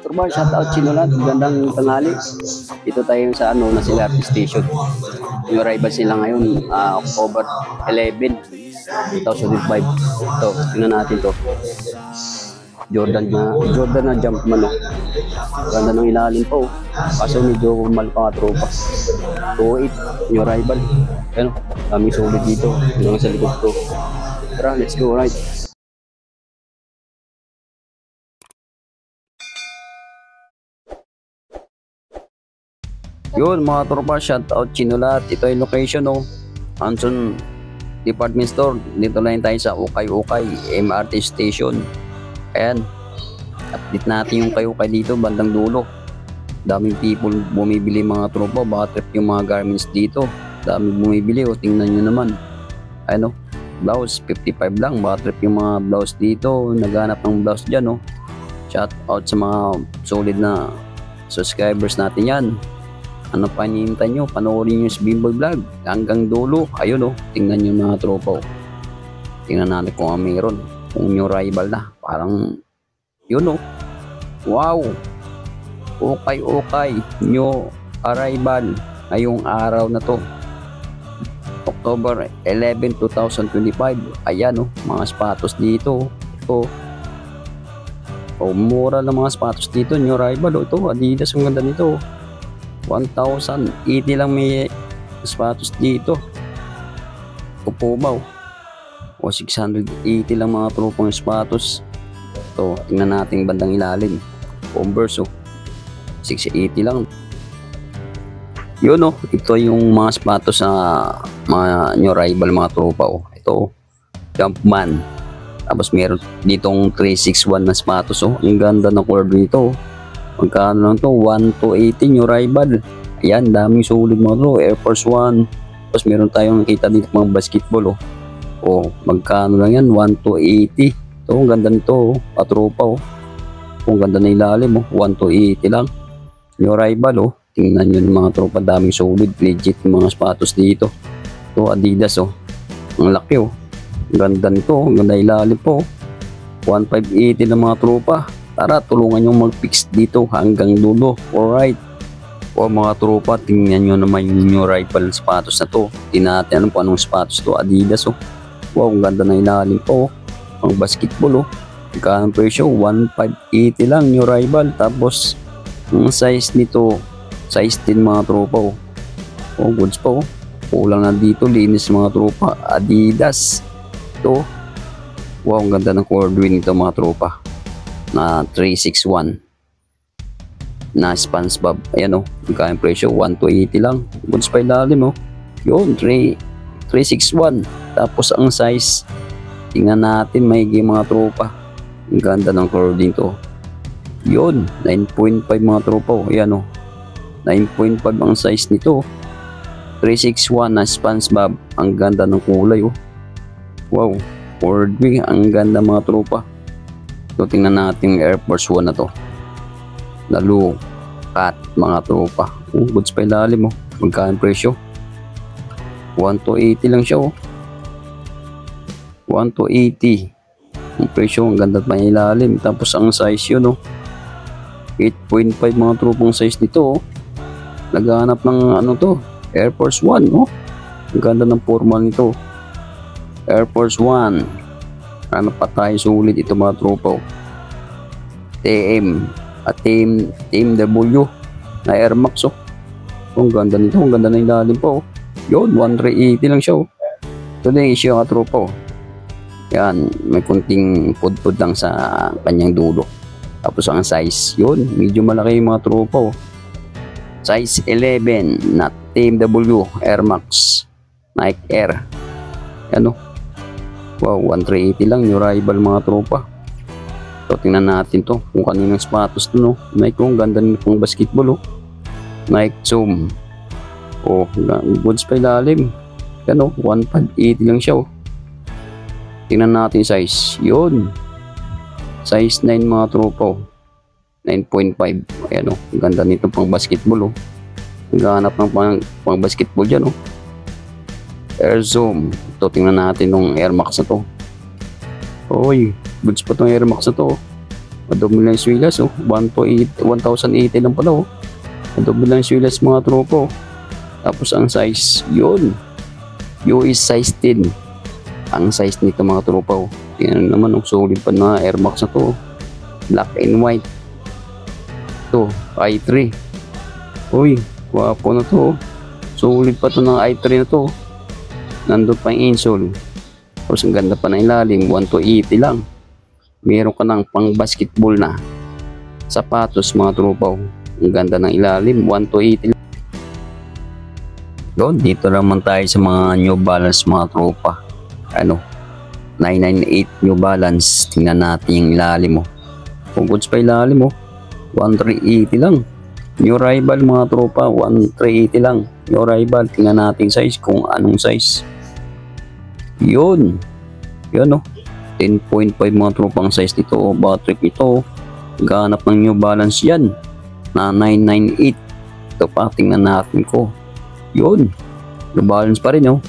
tropa, shoutout Sinulat, gandang tanghali. Dito tayo sa Nasilarte Station. Yung arrival sila ngayon, October 11, 2005. Ito, tingnan natin to. Jordan na Jumpman. Ganda ng ilalim po. Kaso medyo mal pa nga tropa. 2.8 yung arrival. Ayan, daming sulit dito. Hanggang sa likod ko. Tara, let's go, right? Yun mga tropa, shoutout Sinulat. Ito yung location Hanson Department Store. Dito lang tayo sa Ukay MRT Station. Ayan, update natin yung Ukay dito bandang dulo. Daming people bumibili mga tropa. Baka trip yung mga garments dito. Daming bumibili tingnan nyo naman. Ano, blouse 55 lang. Baka trip yung mga blouse dito. Naghanap ng blouse dyan Shoutout sa mga solid na subscribers natin yan. Ano pa hinihintay nyo? Panoorin nyo si Bimboy Vlog hanggang dulo. Ayun tingnan nyo mga tropa Tingnan natin kung meron. Kung yung rival na. Parang yun wow. Okay new arrival ngayong araw na to. October 11, 2025. Ayan mga sapatos dito. Ito. Mura lang mga sapatos dito. New arrival ito. Adidas ang ganda nito. 1,080 lang may sapatos dito. Puma 680 lang mga tropang sapatos. Ito, tingnan natin bandang ilalim. Converse 680 lang. Yun ito yung mga sapatos sa mga new arrival mga tropa Ito, Jumpman. Tapos meron ditong 361 na sapatos Ang ganda ng color dito. Magkano lang to? 1,280 new arrival. Ayan, daming sulit mga bro. Air Force 1. Tapos meron tayong nakita dito mga basketball magkano lang yan? 1,280. Ito, ang ganda nito patropa Ang ganda na ilalim 1,280 lang. New arrival Tingnan nyo mga tropa. Daming solid. Legit yung mga sapatos dito. Ito, Adidas Ang laki Ang ganda nito. Ang ganda ilalim po. 1,580 na mga tropa. Tara, tulungan nyo mag-fix dito hanggang dulo. Alright. Mga tropa, tingnan nyo naman yung new arrival sapatos na to. Tinatin po anong sapatos to. Adidas Wow, ang ganda na ilalim po. Ang basketball Magkano presyo? 1,580 lang new arrival. Tapos, ang size nito, size 10 mga tropa goods pa Kulang na dito, linis mga tropa. Adidas. Ito. Wow, ang ganda ng cordwin nito mga tropa. Na 361 na SpongeBob. Ayan magkano presyo? 1,280 lang. Goods pa ilalim yun 361. Tapos ang size, tingnan natin maigi mga tropa. Ang ganda ng color dito yun 9.5 mga tropa ayan 9.5 ang size nito. 361 na SpongeBob. Ang ganda ng kulay wow, cordwin. Ang ganda mga tropa. So, tingnan natin Air Force 1 na to. Lalo cut mga tropa. Goods pa ilalim Magkano presyo? 1,280 lang siya 1,280 ang presyo. Ang ganda pa ilalim. Tapos ang size yun 8.5 mga tropang size nito Naghahanap ng to Air Force 1 Ang ganda ng formal nito. Air Force 1. Ano pa tayo sulit ito mga tropa TM at Team W na Air Max ang ganda nito. Ang ganda na ilalim po yun 1,380 lang siya ito na yung issue mga tropa yan, may kunting pudpud lang sa kanyang dulo. Tapos ang size yun, medyo malaki yung mga tropa size 11 na Team W Air Max Nike Air. Ano wow, 1,380 lang new arrival mga tropa. So, tingnan natin to kung kaninong sapatos to Nike ganda nito pang basketball Nike Zoom. Goods pa ilalim. Yan 1,580 lang siya Tingnan natin size. Yun. Size 9 mga tropa 9.5. Ayan ganda nito pang basketball Naghahanap ng pang basketball dyan Air Zoom. Ito, tingnan natin yung Air Max na to. Goods pa itong Air Max na to Madumi lang yung swilas oh. 1,080 lang pala oh. Madumi lang yung swilas mga tropa oh. Tapos ang size, yun. US size 10. Ang size nito mga tropa oh. Tingnan naman oh, solid pa na Air Max na to oh. Black and white. Ito, i3. Uy, wapo na to oh. Solid pa to ng i3 na to oh. Nandun pa yung insole. Tapos ang ganda pa na ilalim, 1,280 lang. Meron ka ng pang basketball na sapatos mga tropa. Ang ganda ng ilalim, 1,280 lang. Doon, dito naman tayo sa mga New Balance mga tropa. 998 New Balance. Tingnan natin yung ilalim mo. Kung goods pa ilalim mo, 1,380 lang. New Arrival mga tropa, 1,380 lang. New Arrival, tingnan natin size kung anong size. Yun oh, 10.5 mga tropang size nito oh. Battery ito, ganap ng New Balance yan na 998. Ito pa, tingnan natin ko. Yun, New Balance pa rin oh,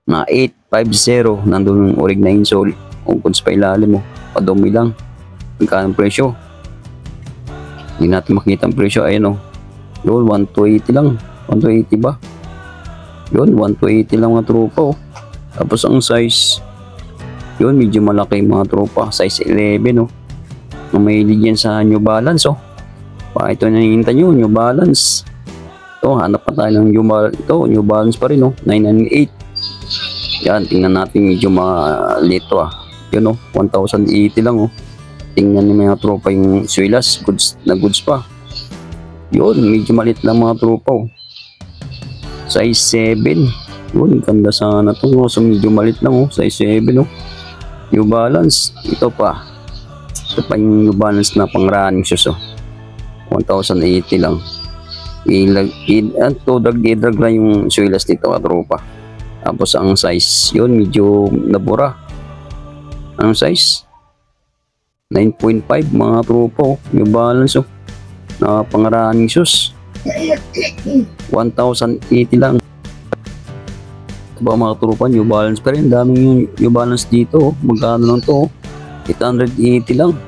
na 850. Nandun yung orig na insole. Kung goods pa ilalim mo, padumi lang. Magkano presyo? Hindi natin makita ang presyo. Ayan oh, yun, 1,280 lang. 1,280 ba? Yun, 1,280 lang mga tropa oh. Tapos ang size, yun, medyo malaki mga tropa. Size 11 oh. Mahilig yan sa New Balance oh. Ito na hinihintay nyo, New Balance. Ito, hanap pa tayo ng New Balance. Ito, New Balance pa rin oh, 998. Yan, tingnan natin, medyo maliit to ah. Yun oh, 1,080 lang oh. Tingnan nyo mga tropa yung swilas, goods pa. Yun, medyo maliit lang mga tropa oh. Size 7. Yun, ganda sana to. So, medyo malit lang oh. Size 7 oh. New Balance. Ito pa yung New Balance na pang running shoes oh. 1,080 lang. Drag lang yung swilas nito tropa. Tapos ang size, yun, medyo nabura. Anong size? 9.5 mga tropa oh. New Balance oh. Na pang running shoes. 1,080 lang. Ba mga tropa, New Balance pa rin. Daming yung New Balance dito oh. Magkano lang to oh? 880 lang.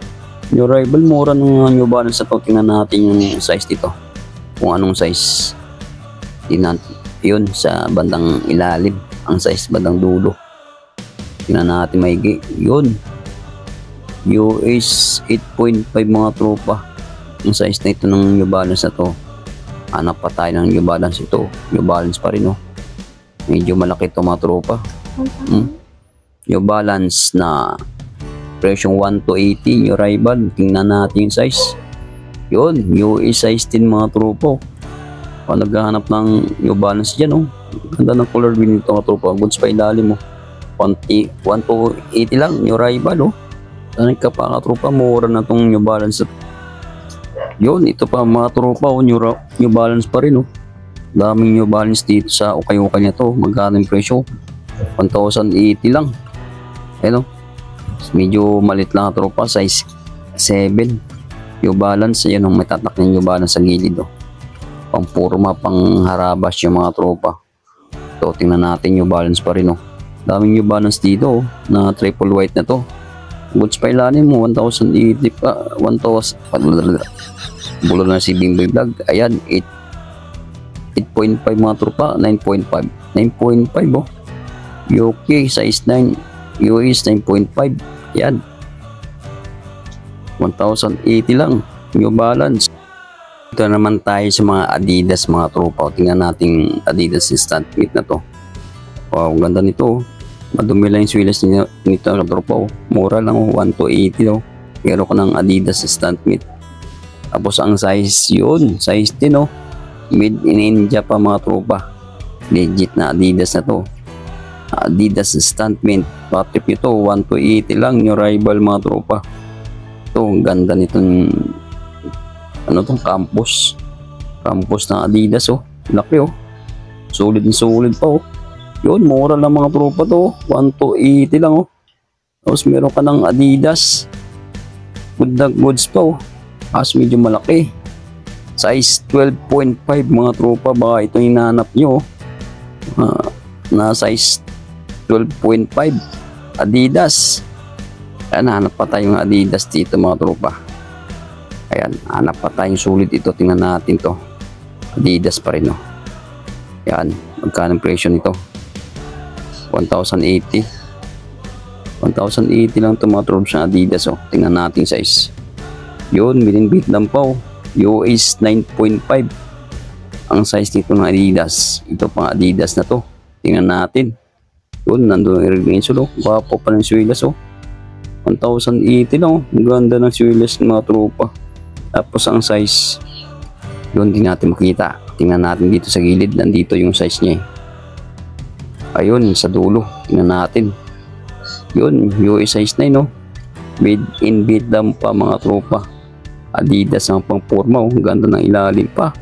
New Arrival, mura ng New Balance na to. Tingnan natin yung size dito, kung anong size. Tingnan yun sa bandang ilalim, ang size bandang dulo. Tingnan natin maigi. Yun, US 8.5 mga tropa. Yung size na ito ng New Balance na to. Hanap pa tayo ng New Balance. Ito, New Balance pa rin oh. Medyo malaki ito mga tropa. New Balance na presyong 1,280. New Arrival, tingnan natin yung size. Yun, US size 10 mga tropa. Kung naghahanap ng New Balance dyan oh. Ganda ng color green nito mga tropa. Goods pa ilalim mo 1,280 lang. New Arrival oh. Sanay ka pa mga tropa, mura na itong New Balance. Yun, ito pa mga tropa oh. New Balance pa rin oh. Daming New Balance dito sa ukay-ukay niya to. Magkano yung presyo? 1,080 lang. Ayun oh. Medyo malit lang tropa. Size 7. New Balance. Ayan oh. May tatak ng New Balance sa gilid oh. Pang purma, pang harabas yung mga tropa. Ito, tingnan natin. New Balance pa rin oh. Daming New Balance dito oh. Na triple white na to. Goods pa ilalim mo. 1,080 pa. 1,000. Bulo na si Bimboy Vlog. Ayan. 8.5 mga tropa, 9.5 oh. UK size 9, US 9.5. Yan, 1,080 lang. New Balance. Ito naman tayo sa mga Adidas mga tropa. Tingnan natin Adidas instant fit na to. Wow, ganda nito. Madumi lang yung swilas nito tropa. Mura lang 1,280 oh. Meron ka ng Adidas instant fit. Tapos ang size yun, size 10 oh. Made in India pa mga tropa. Legit na Adidas na to. Adidas instant mint. Patrip nito 1,280 lang. New Arrival mga tropa. Ito, ang ganda nitong tong campus ng Adidas oh. Laki oh. Solid pa oh. Yun, mura lang mga tropa to. 1,280 lang oh. Tapos meron ka ng Adidas. Goods pa oh. As medyo malaki. Size 12.5 mga tropa. Baka ito yung hinahanap nyo na size 12.5 Adidas. Ayan, hanap pa tayong Adidas dito mga tropa. Ayan, hanap pa tayong sulit ito. Tingnan natin to. Adidas pa rin, no. Ayan, magkano presyo nito? 1,080. 1,080 lang ito mga tropa sa Adidas, oh. Tingnan natin size. Yun, minibit lang po. US 9.5 ang size nito ng Adidas. Ito pang Adidas na to. Tingnan natin. Yun, nandun ang irrigation, oh. Wapo pa ng swilas, oh. 1,080 lang, oh. Ang ganda ng swilas ng mga tropa. Tapos ang size, yun, di natin makita. Tingnan natin dito sa gilid. Nandito yung size niya, eh. Ayun, sa dulo. Tingnan natin. Yun, US size 9, no. Made in Vietnam pa mga tropa. Adidas ang pang-forma, oh. Ganda ng ilalim pa.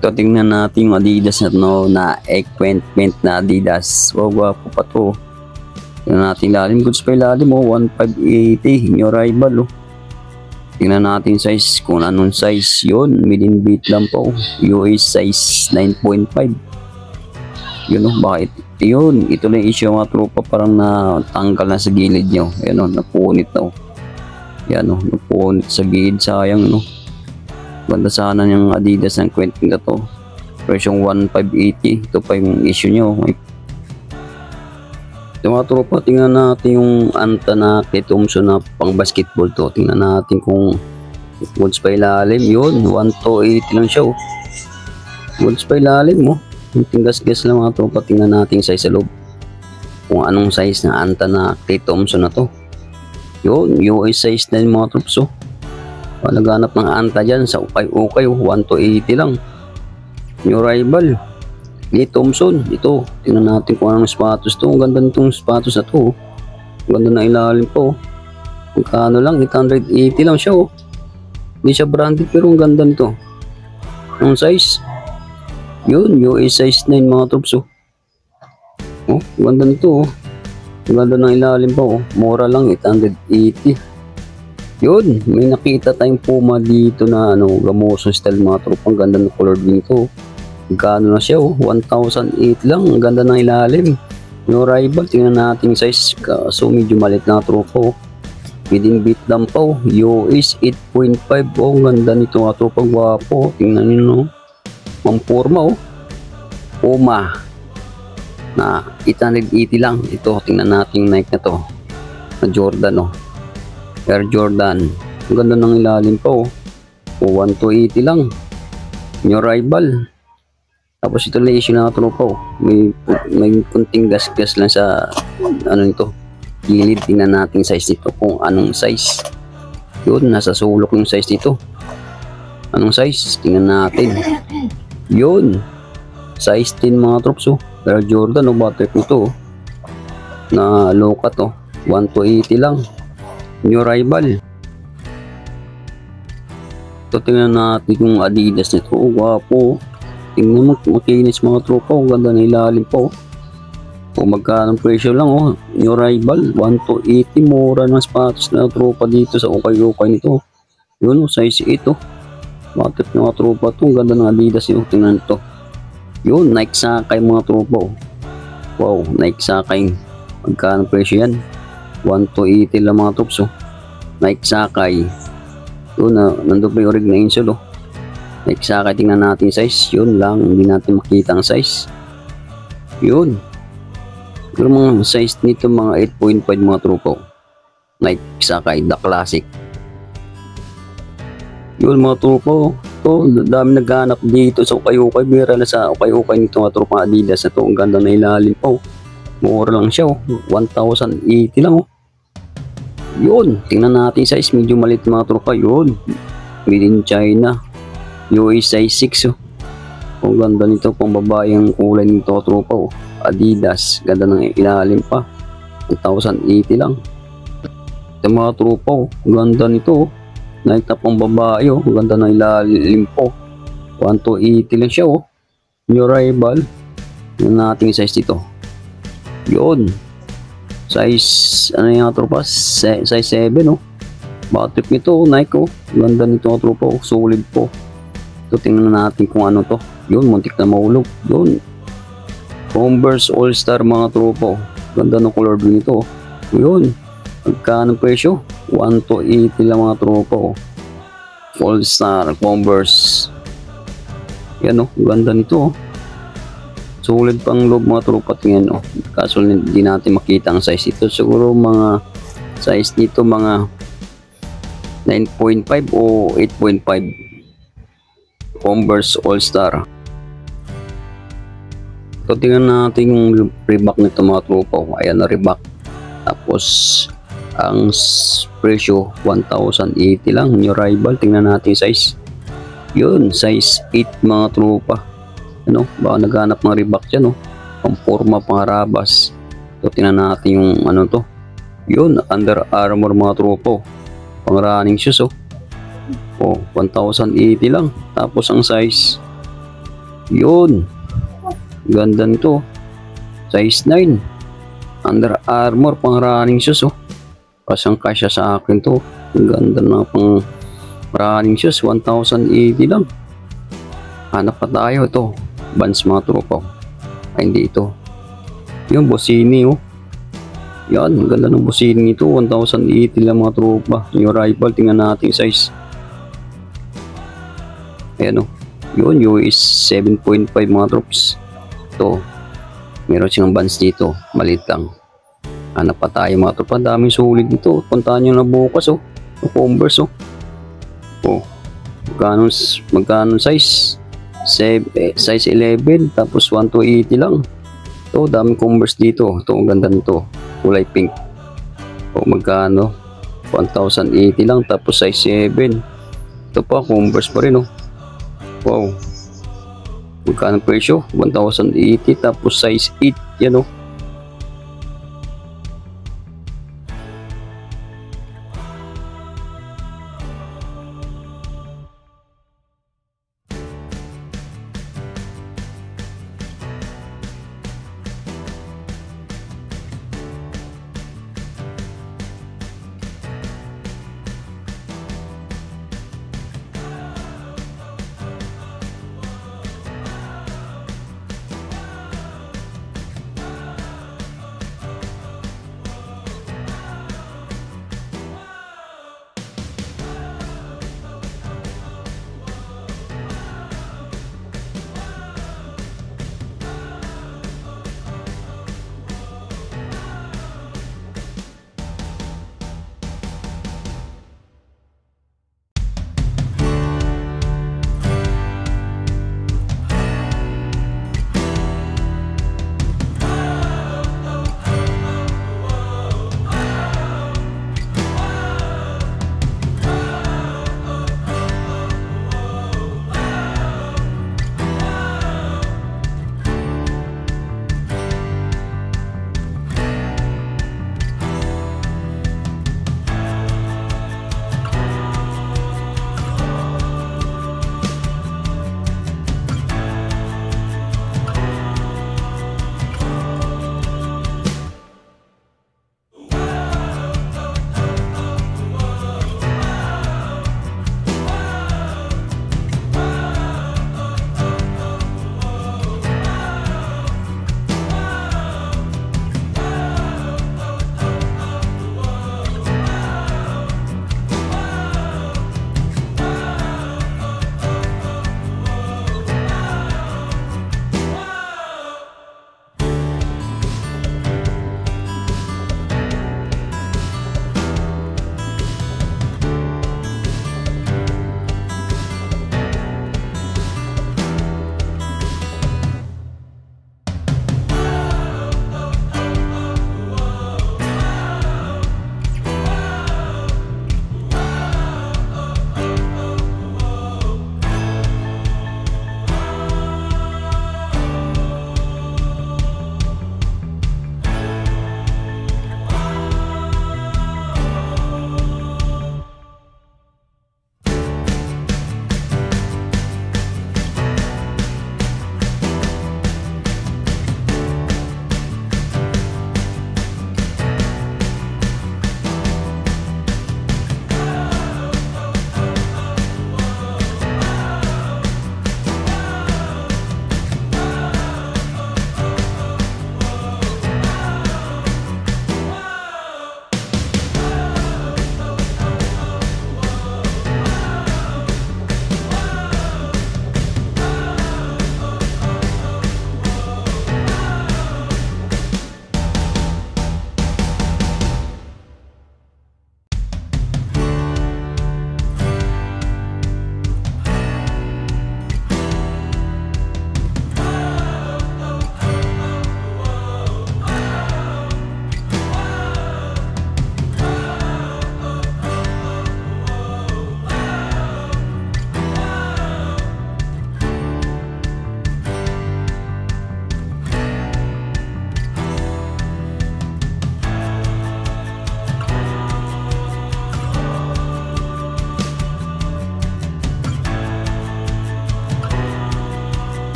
Ito, tingnan natin yung Adidas na no, na equipment na Adidas. Wow, wapo pa to. Tingnan natin ilalim. Goods pa ilalim, oh. 1,580. New arrival, oh. Tingnan natin size. Kung anong size yun. Made in Vietnam po. US size 9.5. Yun, oh. Bakit? Yun. Ito lang issue mga tropa. Parang natanggal na sa gilid nyo. Ayan, oh. Napunit na, oh. Yan, oh, napunit sa gilid, sayang, no. Ganda sana yung Adidas ng Quentin na to. Presyong 1,580. Ito pa yung issue nyo. Ito mga tropa, tingnan natin yung Anta na Klay Thompson na pang basketball to. Tingnan natin kung goods pa ilalim. Yun, 1,280 lang siya, oh. Goods pa ilalim, oh. Tinggas-gas lang mga tropa. Tingnan natin size sa loob. Kung anong size na Anta na Klay Thompson na to. Yun, US size 9 mga troops, oh. Naghanap ng Anta dyan sa ukay-ukay, oh. 1,280 lang. New arrival. Klay Thompson. Ito, tingnan natin kung anong sapatos to. Ang ganda nitong sapatos na to, oh. Ang ganda na ilalim po, oh. Magkano lang, 880 lang siya, oh. Hindi siya branded pero ang ganda nito. Ang size. Yun, US size 9 mga troops, oh. Oh, ang ganda nito, oh. Ang ganda ng ilalim pa, oh. Mura lang, 880. Yun, may nakita tayong Puma dito na gamoso style mga tropa. Ang ganda ng color dito. Gano na siya, oh. 1,008 lang. Ang ganda ng ilalim. No rival, tingnan natin size. So medyo malit na tropa, oh. Within beat lang pa, oh. US 8.5, oh. Ang ganda nito mga tropa. Gwapo, tingnan nyo, no. Pang-forma, oh. Puma na 880 lang. Ito, tingnan natin yung Nike na to na Jordan, oh. Air Jordan. Ang ganda ng ilalim pa, oh. 1,280 lang. New rival. Tapos ito lang issue na tropa, oh. May kunting gas-gas lang sa nito gilid. Tingnan natin size nito kung anong size. Yun, nasa sulok yung size nito. Anong size? Tingnan natin. Yun, size 10 mga troops, oh. Air Jordan, oh. Butterfly nito, oh. Na low cut, oh. 1,280 lang. New rival. Ito, tingnan natin yung Adidas nito, oh. Gwapo, oh. Tingnan mo, makinis mga tropa, oh. Ganda na ilalim po, oh. Kung magkano presyo lang, oh. New rival 1,280. Mura ng sapatos na tropa dito sa ukay-ukay nito. Yun, oh. Size 8, oh. Butterfly mga tropa to. Ang ganda ng Adidas, oh. Tingnan ito. Yun, Nike Sakay mga tropa, oh. Wow, Nike Sakay. Magkano presyo yan? 1,280 lang mga troops, oh. Nike Sakay. Yun, nandun pa yung rig na insole, oh. Nike Sakay, tingnan natin size. Yun lang, hindi natin makita ang size. Yun. Pero mga size nito mga 8.5 mga tropa, oh. Nike Sakay, the classic. Yun mga tropa, oh. Ito, dami naghanap dito sa ukay-ukay. Bira na sa ukay-ukay nito mga tropa Adidas na to. Ang ganda na ilalim pa, oh. Mura lang siya, oh. 1,080 lang, oh. Yun, tingnan natin size. Medyo maliit mga tropa. Yun, made in China. US size 6, oh. Ang ganda nito, pang babae ang kulay nito tropa, oh. Adidas, ganda ng ilalim pa. 1,080 lang. Ito mga tropa, oh. Ang ganda nito, oh. Nike na pang babae, oh. Ang ganda ng ilalim po. 1,280 lang siya, oh. New rival. Tingnan natin yung size dito. Yun, size ano yung tropa, size 7, oh. Butterfly nito, oh. Nike, oh. Ganda nito mga tropa, oh. Solid po. Ito, tingnan natin kung ano to. Yun, muntik na mahulog. Yun, Converse All Star mga tropa, oh. Ganda ng color blue nito, oh. Yun, Magkano presyo? 1 to 80 lang mga tropa, oh. All Star Converse. Yan, oh, ganda nito, oh. Sulit pang loob mga tropa, tingnan, oh. Kaso hindi natin makita ang size ito. Siguro mga size nito mga 9.5 o 8.5. Converse All Star. So tingnan natin yung Reebok nito mga tropa, oh. Ayan na Reebok. Tapos ang presyo 1,080 lang. New arrival, tingnan natin size. Yun, size 8 mga tropa. Ano, baka naghanap ng Reebok dyan, no? Pang forma, pang harabas. So tingnan natin yung ano to. Yun, Under Armour mga tropa, pang running shoes, oh. Oh, 1,080 lang. Tapos ang size, yun, ganda nito, size 9. Under Armour pang running shoes, oh. Kasang kasya sa akin to. Ang ganda na pang running shoes. 1,080 lang. Hanap pa tayo ito. Vans mga tropa. Ay hindi ito. Yung Bossini, oh. Yan. Ang ganda ng Bossini ito. 1,080 lang mga tropa. Yung rival. Tingnan natin size. Ayan, oh. Yun. US 7.5 mga trops. Ito. Meron siyang Vans dito. Maliit lang. Hanap pa tayo mga tropa. Daming sulit dito. Puntahan nyo na bukas, oh. Converse, oh. Oh. Magkano size? Size 11. Tapos 1 to 80 lang. Ito, daming Converse dito. Ito, ang ganda nito. Kulay pink. Oh, magkano? 1,080 lang. Tapos size 7. Ito pa, Converse pa rin, oh. Wow. Magkano presyo? 1,080. Tapos size 8. Yan, oh.